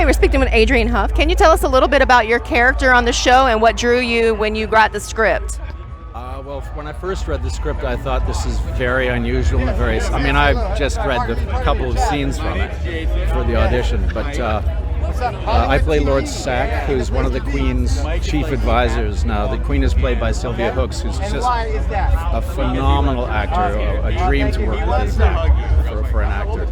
Hi, we're speaking with Adrian Hough. Can you tell us a little bit about your character on the show and what drew you when you got the script? Well, when I first read the script, I thought this is very unusual and very... I mean, I've just read the couple of scenes from it for the audition, but I play Lord Sack, who's one of the Queen's chief advisors now. The Queen is played by Sylvia Hoeks, who's just a phenomenal actor, a dream to work with for an actor.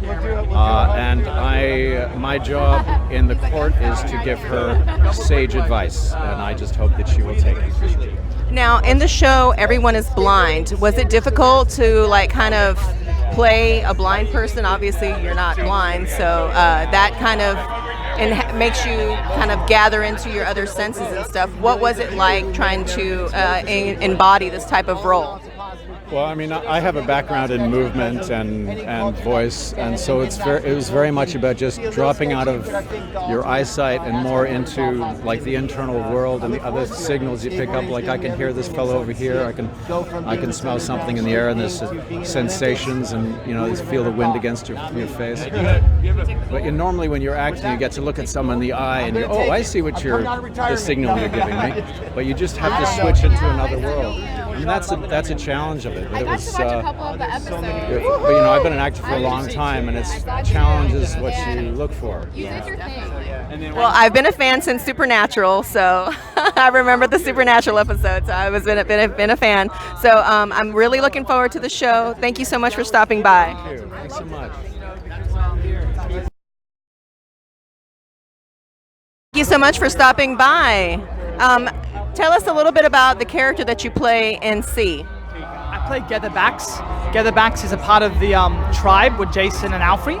And my job in the court is to give her sage advice, and I just hope that she will take it. Now, in the show, everyone is blind. Was it difficult to kind of play a blind person? Obviously, you're not blind, so that kind of makes you kind of gather into your other senses and stuff. What was it like trying to embody this type of role? Well, I mean, I have a background in movement and voice, and so it was very much about just dropping out of your eyesight and more into like the internal world and the other signals you pick up. Like I can hear this fellow over here, I can smell something in the air, and there's sensations, and you feel the wind against your face. But normally when you're acting, you get to look at someone in the eye, and I see what the signal you're giving me. But you just have to switch into another world. And that's a challenge of it. But I got to watch a couple of the episodes. But I've been an actor for a long time, and it's challenges what you look for. You did your thing. Well, I've been a fan since Supernatural, so I remember the Supernatural episode, so I've been a fan. So I'm really looking forward to the show. Thank you so much for stopping by. Thank you. Thanks so much. Thank you so much for stopping by. Tell us a little bit about the character that you play in C. I play Getherbax. Getherbax is a part of the tribe with Jason and Alfre,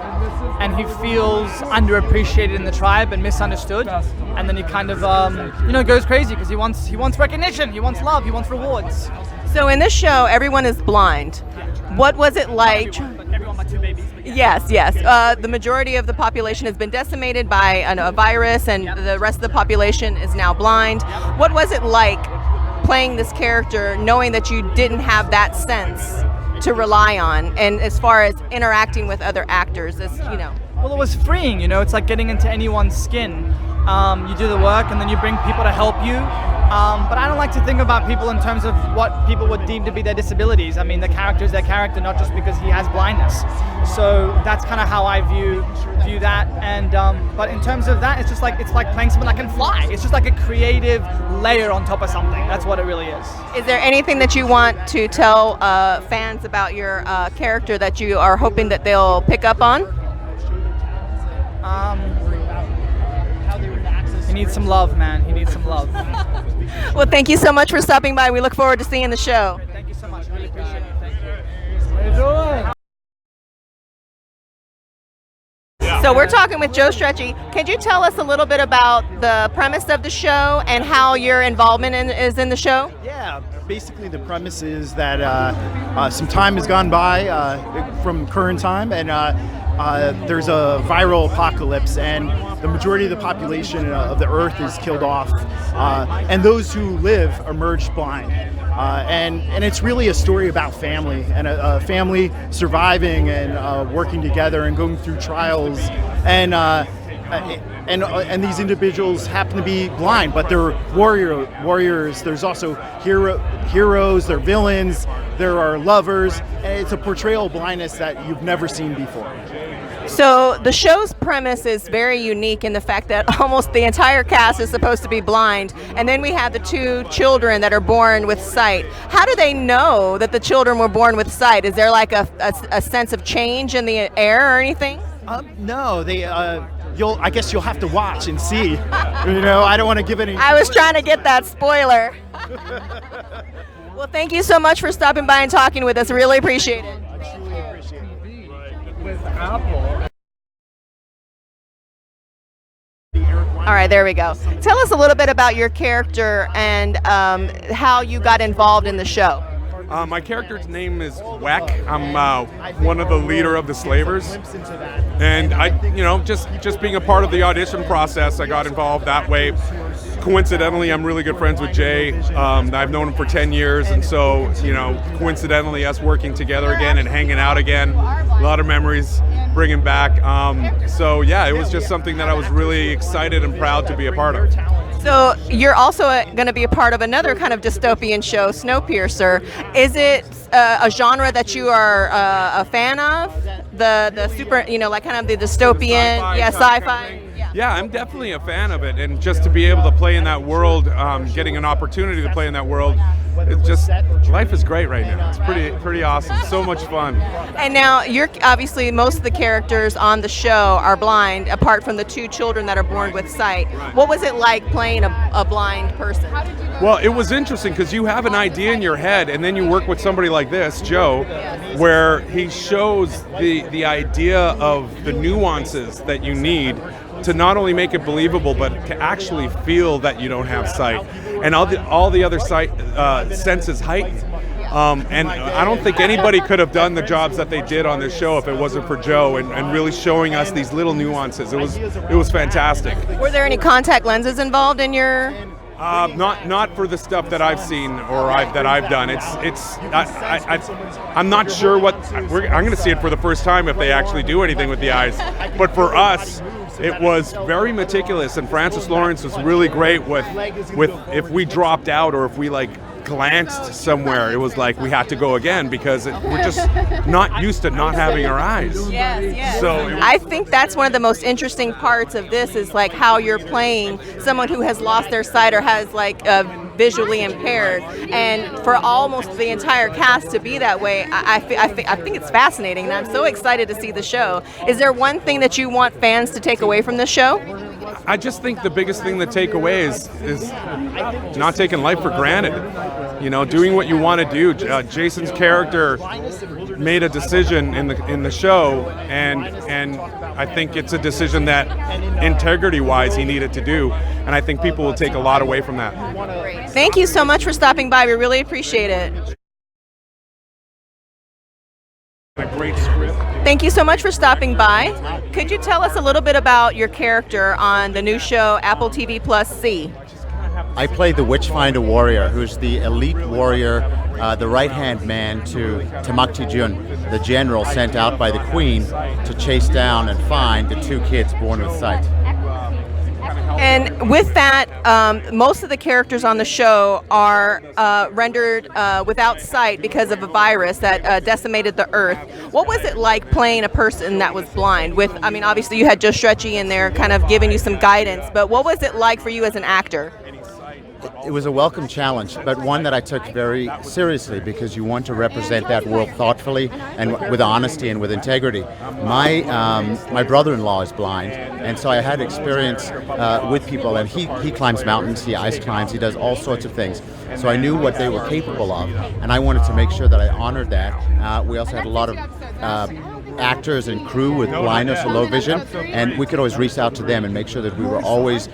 and he feels underappreciated in the tribe and misunderstood. And then he kind of, goes crazy because he wants recognition, he wants love, he wants rewards. So in this show, everyone is blind. What was it like? Everyone but two babies. Yes. The majority of the population has been decimated by a virus, and the rest of the population is now blind. What was it like playing this character, knowing that you didn't have that sense to rely on, and as far as interacting with other actors, Well, it was freeing. It's like getting into anyone's skin. You do the work, and then you bring people to help you. But I don't like to think about people in terms of what people would deem to be their disabilities. I mean, the character is their character, not just because he has blindness. So that's kind of how I view that. And but in terms of that, it's like playing someone that can fly. It's just like a creative layer on top of something. That's what it really is. Is there anything that you want to tell fans about your character that you are hoping that they'll pick up on? He needs some love, man. He needs some love. Well, thank you so much for stopping by. We look forward to seeing the show. Thank you so much. Really appreciate it. Thank you. How you doing? So we're talking with Joe Strechay. Can you tell us a little bit about the premise of the show and how your involvement is in the show? Yeah, basically the premise is that some time has gone by from current time, and there's a viral apocalypse, and the majority of the population of the Earth is killed off, and those who live emerge blind. And it's really a story about family, and a family surviving and working together and going through trials, and these individuals happen to be blind, but they're warriors. There's also heroes, they're villains, there are lovers, and it's a portrayal of blindness that you've never seen before. So the show's premise is very unique in the fact that almost the entire cast is supposed to be blind, and then we have the two children that are born with sight. How do they know that the children were born with sight? Is there like a sense of change in the air or anything? No, I guess you'll have to watch and see. I don't want to give any. I was trying to get that spoiler. Well, thank you so much for stopping by and talking with us. Really appreciate it. I truly appreciate it. With Apple. All right, there we go. Tell us a little bit about your character and how you got involved in the show. My character's name is Weck. I'm one of the leader of the slavers, and I, just being a part of the audition process, I got involved that way. Coincidentally, I'm really good friends with Jay. I've known him for 10 years, and so, coincidentally, us working together again and hanging out again, a lot of memories. bringing back. So yeah, it was just something that I was really excited and proud to be a part of. So you're also going to be a part of another kind of dystopian show, Snowpiercer. Is it a genre that you are a fan of? The super, like kind of the dystopian, sci-fi. Yeah, I'm definitely a fan of it, and just to be able to play in that world, getting an opportunity to play in that world, it's just, life is great right now. It's pretty awesome. So much fun. And now, you're obviously, most of the characters on the show are blind, apart from the 2 children that are born with sight. What was it like playing a blind person? Well, it was interesting because you have an idea in your head, and then you work with somebody like this, Joe, where he shows the idea of the nuances that you need to not only make it believable, but to actually feel that you don't have sight, and all the other senses heightened. And I don't think anybody could have done the jobs that they did on this show if it wasn't for Joe and really showing us these little nuances. It was fantastic. Were there any contact lenses involved in your? Not for the stuff that I've seen or that I've done. I'm not sure what I'm going to see it for the first time if they actually do anything with the eyes. But for us, it was very meticulous, and Francis Lawrence was really great with if we dropped out or if we glanced somewhere, it was like we had to go again because we're just not used to not having our eyes. Yes. So I think that's one of the most interesting parts of this is how you're playing someone who has lost their sight or has visually impaired, and for almost the entire cast to be that way, I think it's fascinating, and I'm so excited to see the show. Is there one thing that you want fans to take away from the show? I just think the biggest thing to take away is not taking life for granted. Doing what you want to do. Jason's character made a decision in the show, and I think it's a decision that integrity-wise he needed to do, and I think people will take a lot away from that. Thank you so much for stopping by. We really appreciate it. A great script. Thank you so much for stopping by. Could you tell us a little bit about your character on the new show Apple TV Plus C? I play the Witchfinder warrior, who's the elite warrior, the right-hand man to Tamaktijun, the general sent out by the queen to chase down and find the 2 kids born with sight. And with that, most of the characters on the show are rendered without sight because of a virus that decimated the earth. What was it like playing a person that was blind? Obviously you had Joe Strechay in there kind of giving you some guidance, but what was it like for you as an actor? It was a welcome challenge, but one that I took very seriously because you want to represent that world thoughtfully and with honesty and with integrity. My brother-in-law is blind, and so I had experience with people, and he climbs mountains, he ice climbs, he does all sorts of things. So I knew what they were capable of, and I wanted to make sure that I honored that. We also had a lot of actors and crew with blindness or low vision, and we could always reach out to them and make sure that we were always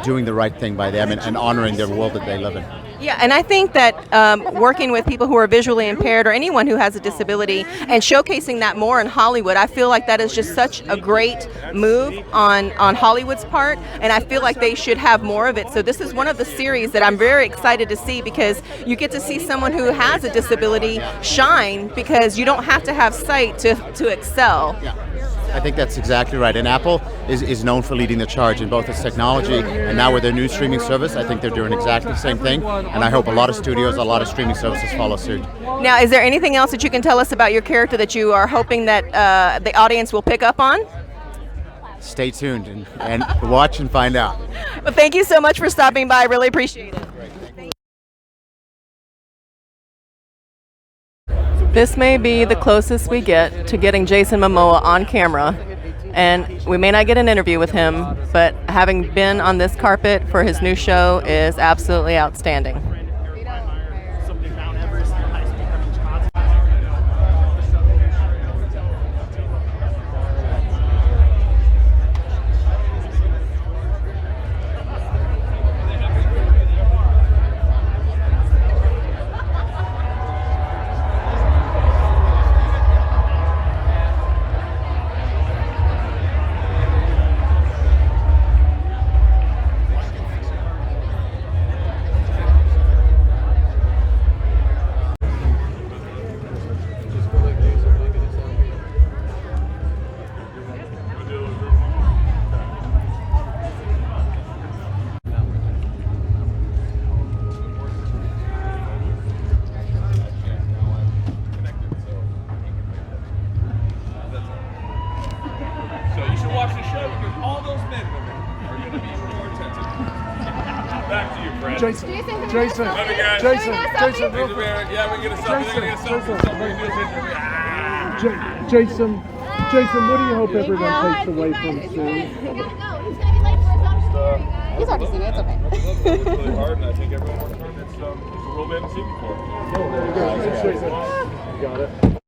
doing the right thing by them and honoring their world that they live in. Yeah, and I think that working with people who are visually impaired or anyone who has a disability and showcasing that more in Hollywood, I feel like that is just such a great move on Hollywood's part, and I feel like they should have more of it. So this is one of the series that I'm very excited to see because you get to see someone who has a disability shine because you don't have to have sight to excel. Yeah. I think that's exactly right. And Apple is known for leading the charge in both its technology and now with their new streaming service. I think they're doing exactly the same thing. And I hope a lot of studios, a lot of streaming services follow suit. Now, is there anything else that you can tell us about your character that you are hoping that the audience will pick up on? Stay tuned and watch and find out. Well, thank you so much for stopping by. I really appreciate it. This may be the closest we get to getting Jason Momoa on camera, and we may not get an interview with him, but having been on this carpet for his new show is absolutely outstanding. Jason, Jason, Jason, can Jason, we get a selfie? Jason, Can we get a Jason, selfie? real quick. Yeah, we get a Jason, Jason, what do you hope everyone takes away from Sue? He's gonna be late for his own. He's already seen it. It's okay. It's really hard, and I think everyone works hard. It's a role they haven't seen before. Got it.